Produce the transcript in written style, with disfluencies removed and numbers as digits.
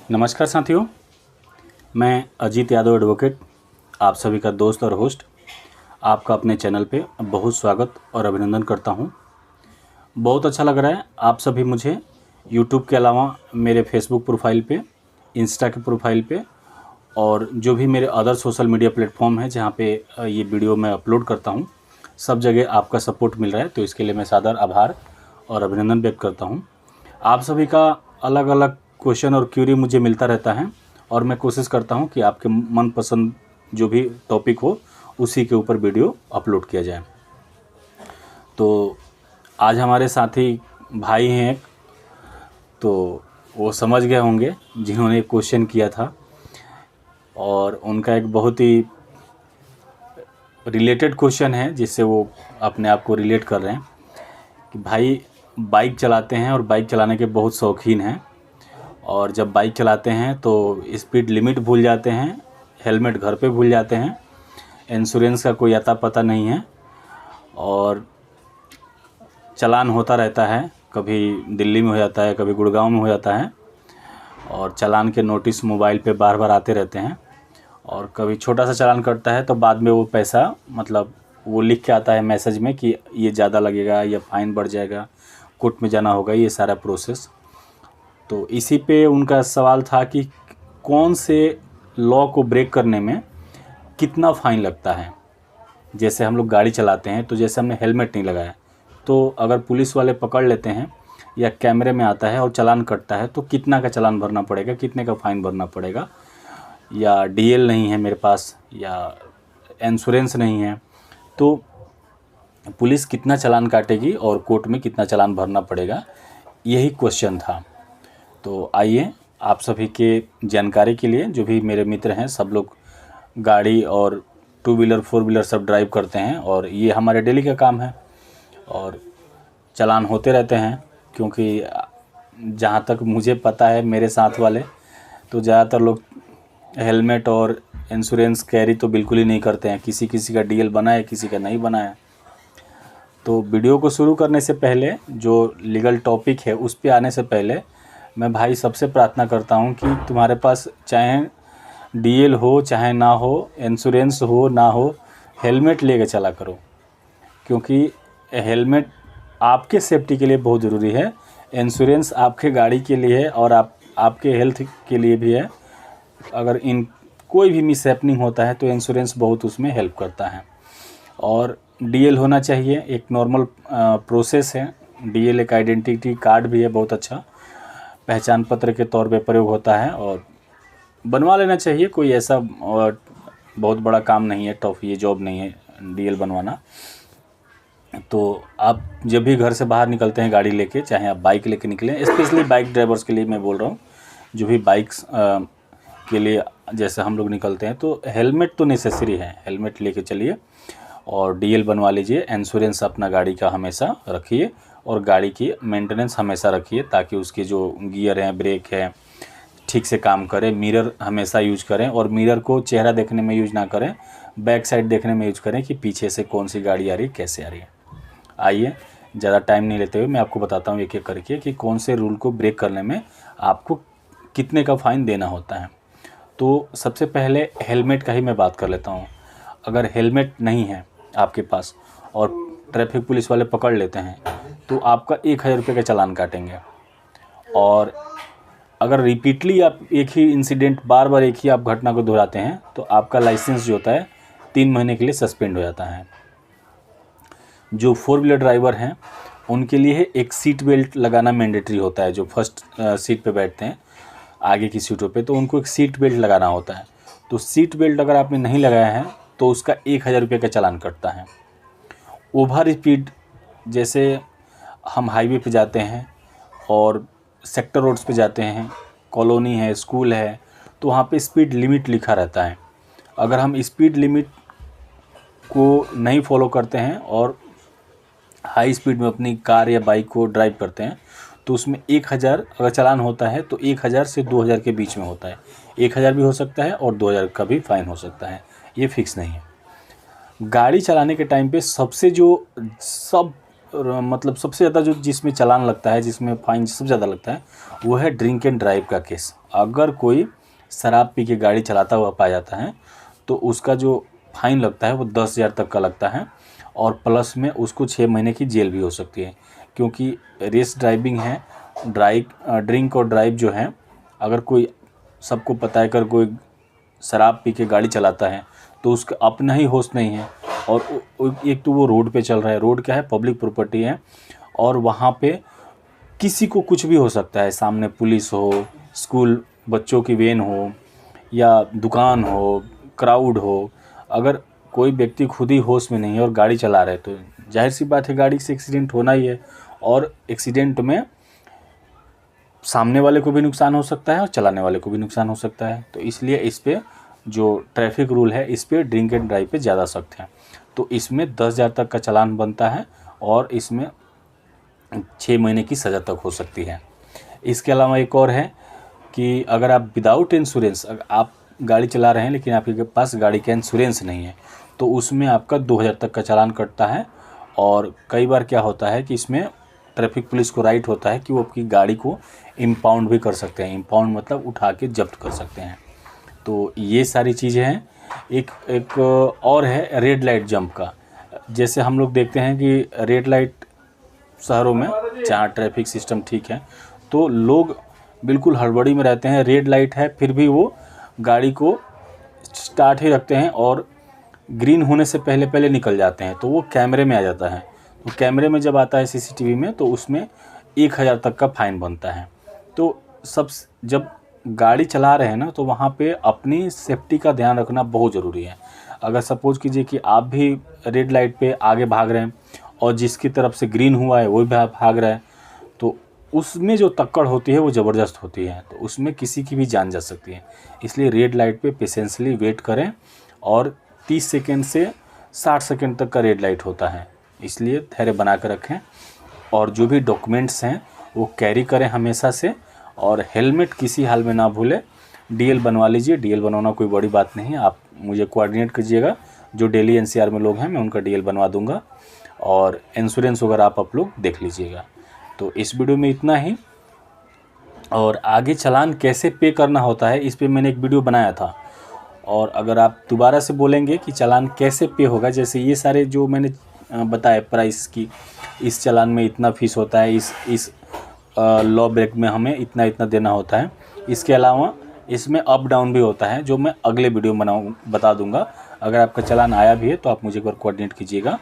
नमस्कार साथियों, मैं अजीत यादव एडवोकेट, आप सभी का दोस्त और होस्ट, आपका अपने चैनल पे बहुत स्वागत और अभिनंदन करता हूं। बहुत अच्छा लग रहा है आप सभी मुझे यूट्यूब के अलावा मेरे फेसबुक प्रोफाइल पे, इंस्टा के प्रोफाइल पे और जो भी मेरे अदर सोशल मीडिया प्लेटफॉर्म है जहां पे ये वीडियो मैं अपलोड करता हूं, सब जगह आपका सपोर्ट मिल रहा है। तो इसके लिए मैं सादर आभार और अभिनंदन व्यक्त करता हूं। आप सभी का अलग अलग क्वेश्चन और क्यूरी मुझे मिलता रहता है और मैं कोशिश करता हूं कि आपके मनपसंद जो भी टॉपिक हो उसी के ऊपर वीडियो अपलोड किया जाए। तो आज हमारे साथी भाई हैं एक, तो वो समझ गए होंगे जिन्होंने क्वेश्चन किया था और उनका एक बहुत ही रिलेटेड क्वेश्चन है जिससे वो अपने आप को रिलेट कर रहे हैं कि भाई बाइक चलाते हैं और बाइक चलाने के बहुत शौकीन हैं और जब बाइक चलाते हैं तो स्पीड लिमिट भूल जाते हैं, हेलमेट घर पे भूल जाते हैं, इंश्योरेंस का कोई अता पता नहीं है और चालान होता रहता है। कभी दिल्ली में हो जाता है, कभी गुड़गांव में हो जाता है और चालान के नोटिस मोबाइल पे बार बार आते रहते हैं और कभी छोटा सा चालान कटता है तो बाद में वो पैसा मतलब वो लिख के आता है मैसेज में कि ये ज़्यादा लगेगा या फ़ाइन बढ़ जाएगा, कोर्ट में जाना होगा, ये सारा प्रोसेस। तो इसी पे उनका सवाल था कि कौन से लॉ को ब्रेक करने में कितना फ़ाइन लगता है। जैसे हम लोग गाड़ी चलाते हैं तो जैसे हमने हेलमेट नहीं लगाया तो अगर पुलिस वाले पकड़ लेते हैं या कैमरे में आता है और चालान कटता है तो कितना का चालान भरना पड़ेगा, कितने का फ़ाइन भरना पड़ेगा, या डीएल नहीं है मेरे पास या इंश्योरेंस नहीं है तो पुलिस कितना चालान काटेगी और कोर्ट में कितना चालान भरना पड़ेगा, यही क्वेश्चन था। तो आइए आप सभी के जानकारी के लिए, जो भी मेरे मित्र हैं सब लोग गाड़ी और टू व्हीलर फोर व्हीलर सब ड्राइव करते हैं और ये हमारे डेली का काम है और चालान होते रहते हैं। क्योंकि जहाँ तक मुझे पता है मेरे साथ वाले तो ज़्यादातर लोग हेलमेट और इंश्योरेंस कैरी तो बिल्कुल ही नहीं करते हैं। किसी किसी का डीएल बना है, किसी का नहीं बना है। तो वीडियो को शुरू करने से पहले, जो लीगल टॉपिक है उस पे आने से पहले, मैं भाई सबसे प्रार्थना करता हूं कि तुम्हारे पास चाहे डीएल हो चाहे ना हो, इंश्योरेंस हो ना हो, हेलमेट लेके चला करो। क्योंकि हेलमेट आपके सेफ्टी के लिए बहुत ज़रूरी है, इंश्योरेंस आपके गाड़ी के लिए है और आपके हेल्थ के लिए भी है। अगर इन कोई भी मिसहैपनिंग होता है तो इंश्योरेंस बहुत उसमें हेल्प करता है। और डीएल होना चाहिए, एक नॉर्मल प्रोसेस है। डीएल एक आइडेंटिटी कार्ड भी है, बहुत अच्छा पहचान पत्र के तौर पे प्रयोग होता है और बनवा लेना चाहिए। कोई ऐसा बहुत बड़ा काम नहीं है, टॉप ये जॉब नहीं है डीएल बनवाना। तो आप जब भी घर से बाहर निकलते हैं गाड़ी लेके, चाहे आप बाइक लेके निकलें, स्पेशली बाइक ड्राइवर्स के लिए मैं बोल रहा हूँ, जो भी बाइक्स के लिए जैसे हम लोग निकलते हैं तो हेलमेट तो नेसेसरी है, हेलमेट लेके चलिए और डीएल बनवा लीजिए। इंश्योरेंस अपना गाड़ी का हमेशा रखिए और गाड़ी की मेंटेनेंस हमेशा रखिए ताकि उसके जो गियर हैं, ब्रेक है, ठीक से काम करें। मिरर हमेशा यूज करें और मिरर को चेहरा देखने में यूज ना करें, बैक साइड देखने में यूज करें कि पीछे से कौन सी गाड़ी आ रही है, कैसे आ रही है। आइए ज़्यादा टाइम नहीं लेते हुए मैं आपको बताता हूँ एक एक करके कि कौन से रूल को ब्रेक करने में आपको कितने का फ़ाइन देना होता है। तो सबसे पहले हेलमेट का ही मैं बात कर लेता हूँ। अगर हेलमेट नहीं है आपके पास और ट्रैफिक पुलिस वाले पकड़ लेते हैं तो आपका 1000 रुपये का चालान काटेंगे। और अगर रिपीटली आप एक ही इंसिडेंट, बार बार एक ही आप घटना को दोहराते हैं तो आपका लाइसेंस जो होता है 3 महीने के लिए सस्पेंड हो जाता है। जो फोर व्हीलर ड्राइवर हैं उनके लिए एक सीट बेल्ट लगाना मैंडेटरी होता है। जो फर्स्ट सीट पे बैठते हैं आगे की सीटों पे, तो उनको एक सीट बेल्ट लगाना होता है। तो सीट बेल्ट अगर आपने नहीं लगाया है तो उसका 1000 रुपये का चालान कटता है। ओवर स्पीड, जैसे हम हाईवे पे जाते हैं और सेक्टर रोड्स पे जाते हैं, कॉलोनी है, स्कूल है, तो वहाँ पे स्पीड लिमिट लिखा रहता है। अगर हम स्पीड लिमिट को नहीं फॉलो करते हैं और हाई स्पीड में अपनी कार या बाइक को ड्राइव करते हैं तो उसमें 1000 अगर चालान होता है तो 1000 से 2000 के बीच में होता है। 1000 भी हो सकता है और 2000 का भी फ़ाइन हो सकता है, ये फिक्स नहीं है। गाड़ी चलाने के टाइम पे सबसे जो सब मतलब सबसे ज़्यादा जो जिसमें चालान लगता है, जिसमें फाइन सबसे ज़्यादा लगता है, वो है ड्रिंक एंड ड्राइव का केस। अगर कोई शराब पी के गाड़ी चलाता हुआ पाया जाता है तो उसका जो फाइन लगता है वो 10,000 तक का लगता है, और प्लस में उसको 6 महीने की जेल भी हो सकती है। क्योंकि रेस ड्राइविंग है, ड्रिंक और ड्राइव जो है, अगर कोई, सबको पता है अगर कोई शराब पी के गाड़ी चलाता है तो उसका अपना ही होश नहीं है, और एक तो वो रोड पे चल रहा है, रोड क्या है, पब्लिक प्रॉपर्टी है, और वहाँ पे किसी को कुछ भी हो सकता है। सामने पुलिस हो, स्कूल बच्चों की वैन हो, या दुकान हो, क्राउड हो, अगर कोई व्यक्ति खुद ही होश में नहीं है और गाड़ी चला रहे तो जाहिर सी बात है गाड़ी से एक्सीडेंट होना ही है, और एक्सीडेंट में सामने वाले को भी नुकसान हो सकता है और चलाने वाले को भी नुकसान हो सकता है। तो इसलिए इस पे जो ट्रैफिक रूल है, इस पे ड्रिंक एंड ड्राइव पे ज़्यादा सख्त है। तो इसमें 10,000 तक का चालान बनता है, और इसमें 6 महीने की सज़ा तक हो सकती है। इसके अलावा एक और है कि अगर आप विदाउट इंश्योरेंस, अगर आप गाड़ी चला रहे हैं लेकिन आपके पास गाड़ी का इंश्योरेंस नहीं है, तो उसमें आपका 2,000 तक का चालान कटता है। और कई बार क्या होता है कि इसमें ट्रैफिक पुलिस को राइट होता है कि वो आपकी गाड़ी को इम्पाउंड भी कर सकते हैं। इम्पाउंड मतलब उठा के जब्त कर सकते हैं। तो ये सारी चीज़ें हैं। एक और है रेड लाइट जंप का। जैसे हम लोग देखते हैं कि रेड लाइट शहरों में जहाँ ट्रैफिक सिस्टम ठीक है तो लोग बिल्कुल हड़बड़ी में रहते हैं, रेड लाइट है फिर भी वो गाड़ी को स्टार्ट ही रखते हैं और ग्रीन होने से पहले पहले निकल जाते हैं। तो वो कैमरे में आ जाता है। तो कैमरे में जब आता है सीसीटीवी में, तो उसमें 1,000 तक का फाइन बनता है। तो जब गाड़ी चला रहे हैं ना, तो वहाँ पे अपनी सेफ्टी का ध्यान रखना बहुत ज़रूरी है। अगर सपोज़ कीजिए कि आप भी रेड लाइट पे आगे भाग रहे हैं और जिसकी तरफ से ग्रीन हुआ है वो भी भाग रहा है, तो उसमें जो तक्कड़ होती है वो ज़बरदस्त होती है। तो उसमें किसी की भी जान जा सकती है। इसलिए रेड लाइट पे पेशेंसली वेट करें, और 30 सेकेंड से 60 सेकेंड तक का रेड लाइट होता है, इसलिए धैर्य बना कर रखें। और जो भी डॉक्यूमेंट्स हैं वो कैरी करें हमेशा से, और हेलमेट किसी हाल में ना भूलें। डीएल बनवा लीजिए, डीएल बनवाना कोई बड़ी बात नहीं है। आप मुझे कोऑर्डिनेट कीजिएगा, जो डेली एनसीआर में लोग हैं मैं उनका डीएल बनवा दूंगा, और इंश्योरेंस वगैरह आप लोग देख लीजिएगा। तो इस वीडियो में इतना ही। और आगे चालान कैसे पे करना होता है इस पे मैंने एक वीडियो बनाया था, और अगर आप दोबारा से बोलेंगे कि चालान कैसे पे होगा, जैसे ये सारे जो मैंने बताए प्राइस की, इस चालान में इतना फीस होता है, इस लॉ ब्रेक में हमें इतना इतना देना होता है। इसके अलावा इसमें अप डाउन भी होता है, जो मैं अगले वीडियो में बता दूंगा। अगर आपका चालान आया भी है तो आप मुझे एक बार कोऑर्डिनेट कीजिएगा।